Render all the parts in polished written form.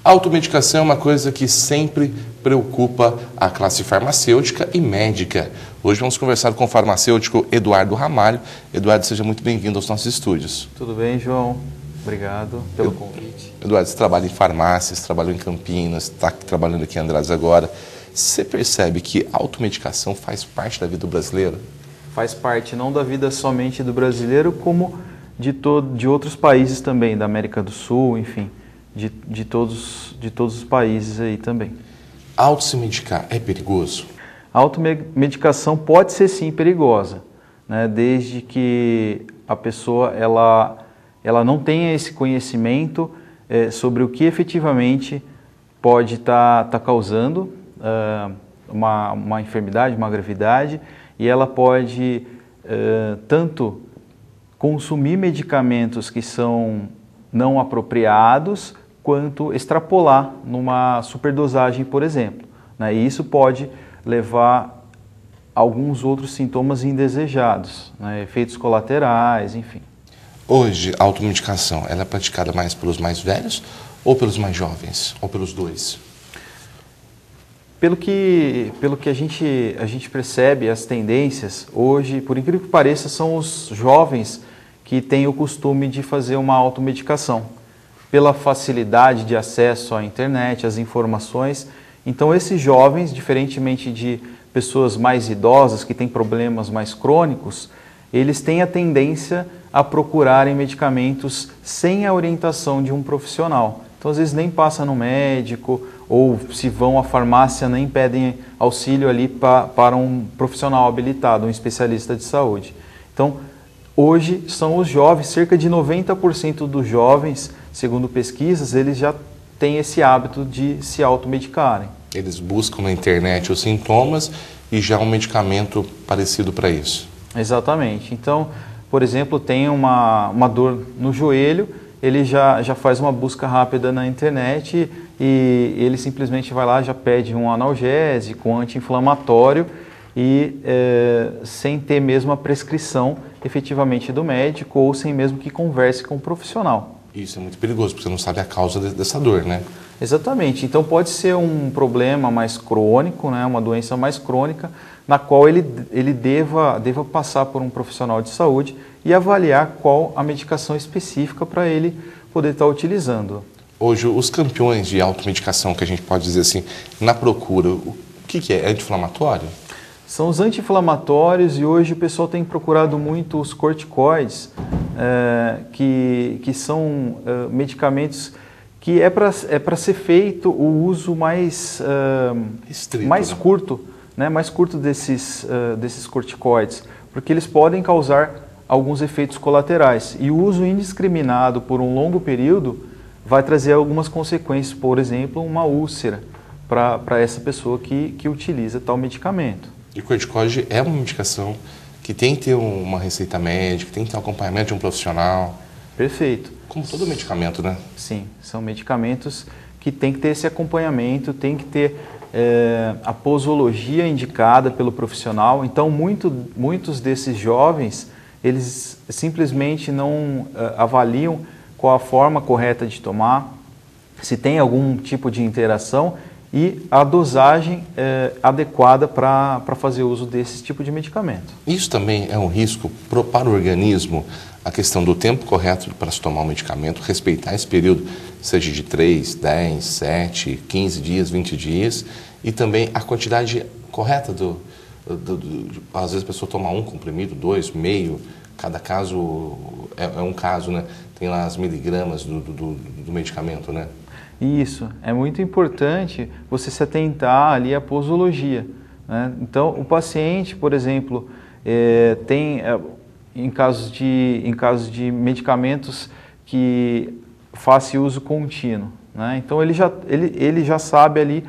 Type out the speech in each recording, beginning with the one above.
A automedicação é uma coisa que sempre preocupa a classe farmacêutica e médica. Hoje vamos conversar com o farmacêutico Eduardo Ramalho. Eduardo, seja muito bem-vindo aos nossos estúdios. Tudo bem, João? Obrigado pelo convite. Eduardo, você trabalha em farmácias, trabalhou em Campinas, está trabalhando aqui em Andradas agora. Você percebe que a automedicação faz parte da vida do brasileiro? Faz parte não da vida somente do brasileiro, como de outros países também, da América do Sul, enfim, de todos os países aí também. Auto-se medicar é perigoso? A automedicação pode ser sim perigosa, né, desde que a pessoa ela não tenha esse conhecimento sobre o que efetivamente pode estar causando uma enfermidade, uma gravidade, e ela pode tanto consumir medicamentos que são não apropriados, quanto extrapolar numa superdosagem, por exemplo, né? E isso pode levar a alguns outros sintomas indesejados, né? Efeitos colaterais, enfim. Hoje, a automedicação ela é praticada mais pelos mais velhos ou pelos mais jovens? Ou pelos dois? Pelo que a gente percebe, as tendências, hoje, por incrível que pareça, são os jovens que têm o costume de fazer uma automedicação. Pela facilidade de acesso à internet, às informações. Então, esses jovens, diferentemente de pessoas mais idosas, que têm problemas mais crônicos, eles têm a tendência a procurarem medicamentos sem a orientação de um profissional. Então, às vezes, nem passa no médico, ou se vão à farmácia, nem pedem auxílio ali para um profissional habilitado, um especialista de saúde. Então, hoje são os jovens, cerca de 90% dos jovens, segundo pesquisas, eles já têm esse hábito de se automedicarem. Eles buscam na internet os sintomas e já um medicamento parecido para isso. Exatamente. Então, por exemplo, tem uma dor no joelho, ele já faz uma busca rápida na internet e ele simplesmente vai lá, já pede um analgésico, um anti-inflamatório e sem ter mesmo a prescrição efetivamente do médico ou sem mesmo que converse com o profissional. Isso é muito perigoso, porque você não sabe a causa dessa dor, né? Exatamente. Então pode ser um problema mais crônico, né? Uma doença mais crônica, na qual ele deva passar por um profissional de saúde e avaliar qual a medicação específica para ele poder estar utilizando. Hoje, os campeões de automedicação, que a gente pode dizer assim, na procura, o que é? É anti-inflamatório? São os anti-inflamatórios e hoje o pessoal tem procurado muito os corticoides, que são medicamentos que é para ser feito o uso mais restrito, mais né? curto, né? Mais curto desses corticoides, porque eles podem causar alguns efeitos colaterais. E o uso indiscriminado por um longo período vai trazer algumas consequências, por exemplo, uma úlcera para essa pessoa que utiliza tal medicamento. E o corticoide é uma medicação que tem que ter uma receita médica, tem que ter um acompanhamento de um profissional. Perfeito. Como todo medicamento, né? Sim, são medicamentos que tem que ter esse acompanhamento, tem que ter a posologia indicada pelo profissional. Então, muitos desses jovens, eles simplesmente não avaliam qual a forma correta de tomar, se tem algum tipo de interação e a dosagem adequada para fazer uso desse tipo de medicamento. Isso também é um risco para o organismo, a questão do tempo correto para se tomar um medicamento, respeitar esse período, seja de 3, 10, 7, 15 dias, 20 dias, e também a quantidade correta às vezes a pessoa toma um comprimido, 2, meio, cada caso é um caso, né? Tem lá as miligramas do medicamento, né? Isso, é muito importante você se atentar ali à posologia, né? Então, o paciente, por exemplo, tem, em casos de medicamentos que façam uso contínuo, né? Então, ele já sabe ali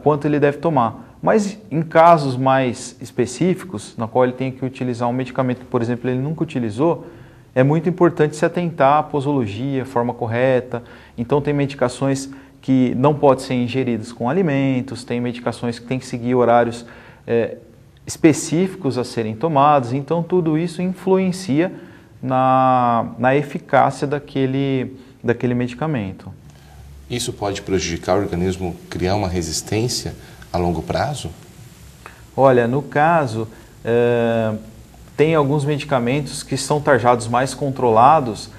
quanto ele deve tomar. Mas em casos mais específicos, na qual ele tem que utilizar um medicamento que, por exemplo, ele nunca utilizou, é muito importante se atentar à posologia, forma correta. Então, tem medicações que não podem ser ingeridas com alimentos, tem medicações que têm que seguir horários específicos a serem tomados. Então, tudo isso influencia na eficácia daquele medicamento. Isso pode prejudicar o organismo, criar uma resistência a longo prazo? Olha, no caso, tem alguns medicamentos que são tarjados mais controlados.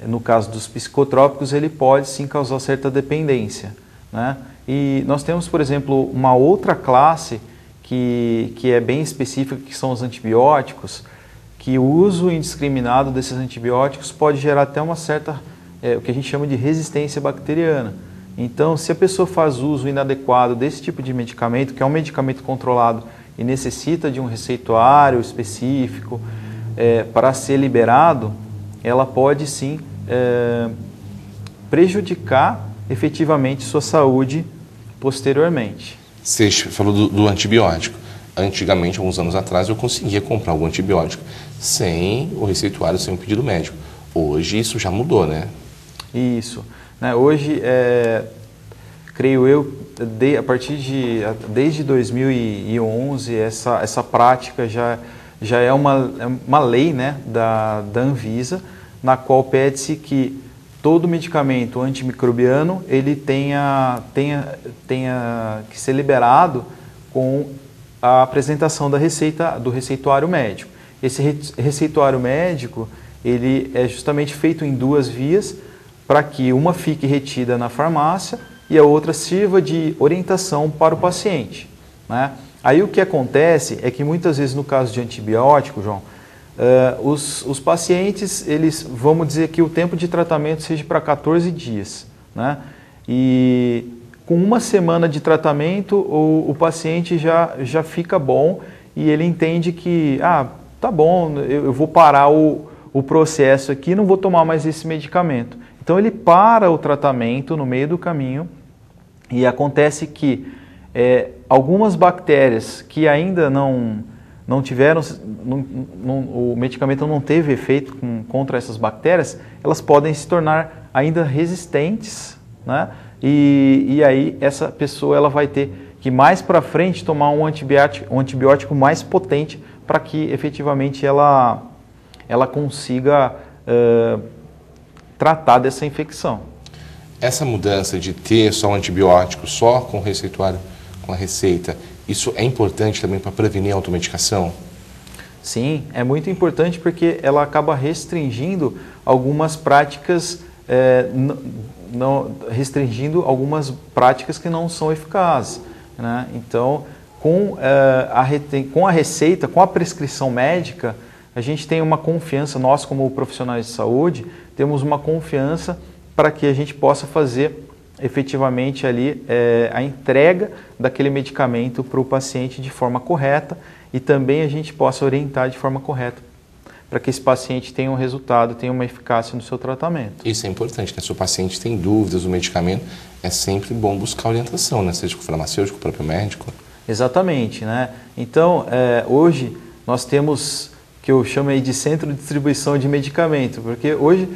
No caso dos psicotrópicos, ele pode sim causar certa dependência, né? E nós temos, por exemplo, uma outra classe que é bem específica, que são os antibióticos, que o uso indiscriminado desses antibióticos pode gerar até uma certa, o que a gente chama de resistência bacteriana. Então, se a pessoa faz uso inadequado desse tipo de medicamento, que é um medicamento controlado e necessita de um receituário específico para ser liberado, ela pode sim prejudicar efetivamente sua saúde posteriormente. Você falou do antibiótico. Antigamente, alguns anos atrás, eu conseguia comprar algum antibiótico sem o receituário, sem o pedido médico. Hoje isso já mudou, né? Isso. Hoje, creio eu, desde 2011, essa prática já é uma lei, né, da Anvisa, na qual pede-se que todo medicamento antimicrobiano ele tenha que ser liberado com a apresentação da receita do receituário médico. Esse receituário médico ele é justamente feito em duas vias, para que uma fique retida na farmácia e a outra sirva de orientação para o paciente, né? Aí o que acontece é que muitas vezes no caso de antibiótico, João, os pacientes, vamos dizer que o tempo de tratamento seja para 14 dias, né? E com uma semana de tratamento o paciente já fica bom e ele entende que, tá bom, eu vou parar o processo aqui, não vou tomar mais esse medicamento. Então ele para o tratamento no meio do caminho e acontece que algumas bactérias que ainda não tiveram, o medicamento não teve efeito contra essas bactérias, elas podem se tornar ainda resistentes, né? E aí essa pessoa ela vai ter que mais para frente tomar um antibiótico mais potente para que efetivamente ela consiga tratar dessa infecção. Essa mudança de ter só um antibiótico, só com o receituário, com a receita, isso é importante também para prevenir a automedicação? Sim, é muito importante porque ela acaba restringindo algumas práticas, restringindo algumas práticas que não são eficazes, né? Então, com a receita, com a prescrição médica, a gente tem uma confiança, nós como profissionais de saúde, temos uma confiança para que a gente possa fazer efetivamente ali a entrega daquele medicamento para o paciente de forma correta e também a gente possa orientar de forma correta para que esse paciente tenha um resultado, tenha uma eficácia no seu tratamento. Isso é importante, né? Se o paciente tem dúvidas do medicamento, é sempre bom buscar orientação, né? Seja com o farmacêutico, com o próprio médico. Exatamente, né? Então, hoje nós temos, que eu chamo aí de centro de distribuição de medicamento, porque hoje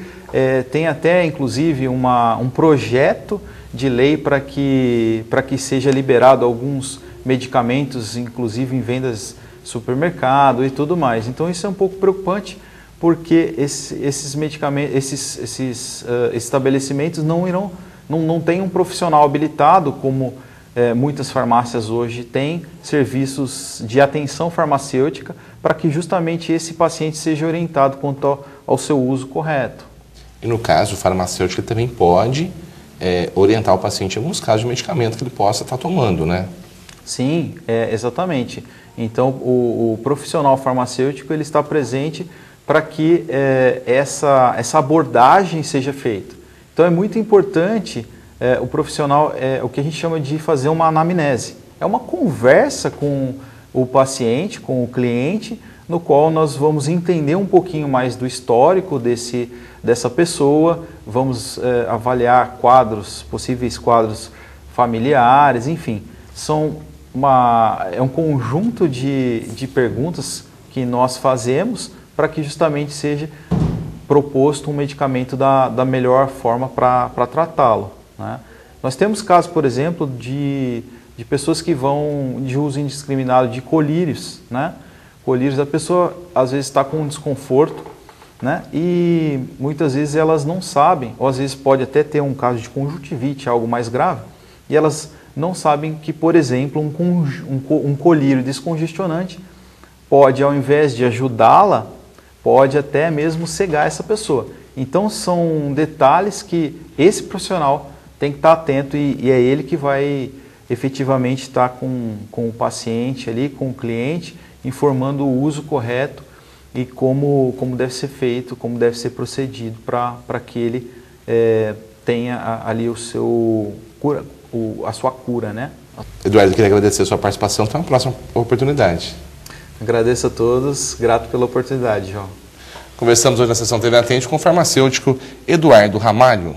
tem até, inclusive, um projeto de lei para que seja liberado alguns medicamentos, inclusive em vendas supermercado e tudo mais. Então isso é um pouco preocupante, porque esses medicamentos, esses estabelecimentos não têm um profissional habilitado, como muitas farmácias hoje têm, serviços de atenção farmacêutica, para que justamente esse paciente seja orientado quanto ao seu uso correto. E no caso, o farmacêutico também pode orientar o paciente em alguns casos de medicamento que ele possa estar tomando, né? Sim, exatamente. Então, o profissional farmacêutico ele está presente para que essa abordagem seja feita. Então, é muito importante o profissional, o que a gente chama de fazer uma anamnese. É uma conversa com o paciente, com o cliente, no qual nós vamos entender um pouquinho mais do histórico dessa pessoa, vamos avaliar possíveis quadros familiares, enfim. É um conjunto de perguntas que nós fazemos para que justamente seja proposto um medicamento da melhor forma para tratá-lo, né? Nós temos casos, por exemplo, de pessoas que vão de uso indiscriminado de colírios, né? Colírios, a pessoa às vezes está com um desconforto né? E muitas vezes elas não sabem, ou às vezes pode até ter um caso de conjuntivite, algo mais grave, e elas não sabem que, por exemplo, um colírio descongestionante pode, ao invés de ajudá-la, pode até mesmo cegar essa pessoa. Então são detalhes que esse profissional tem que estar atento e é ele que vai efetivamente estar com o paciente ali, com o cliente, informando o uso correto e como deve ser feito, como deve ser procedido para que ele tenha ali a sua cura, né? Eduardo, eu queria agradecer a sua participação. Até uma próxima oportunidade. Agradeço a todos, grato pela oportunidade, João. Conversamos hoje na sessão TV Atende com o farmacêutico Eduardo Ramalho.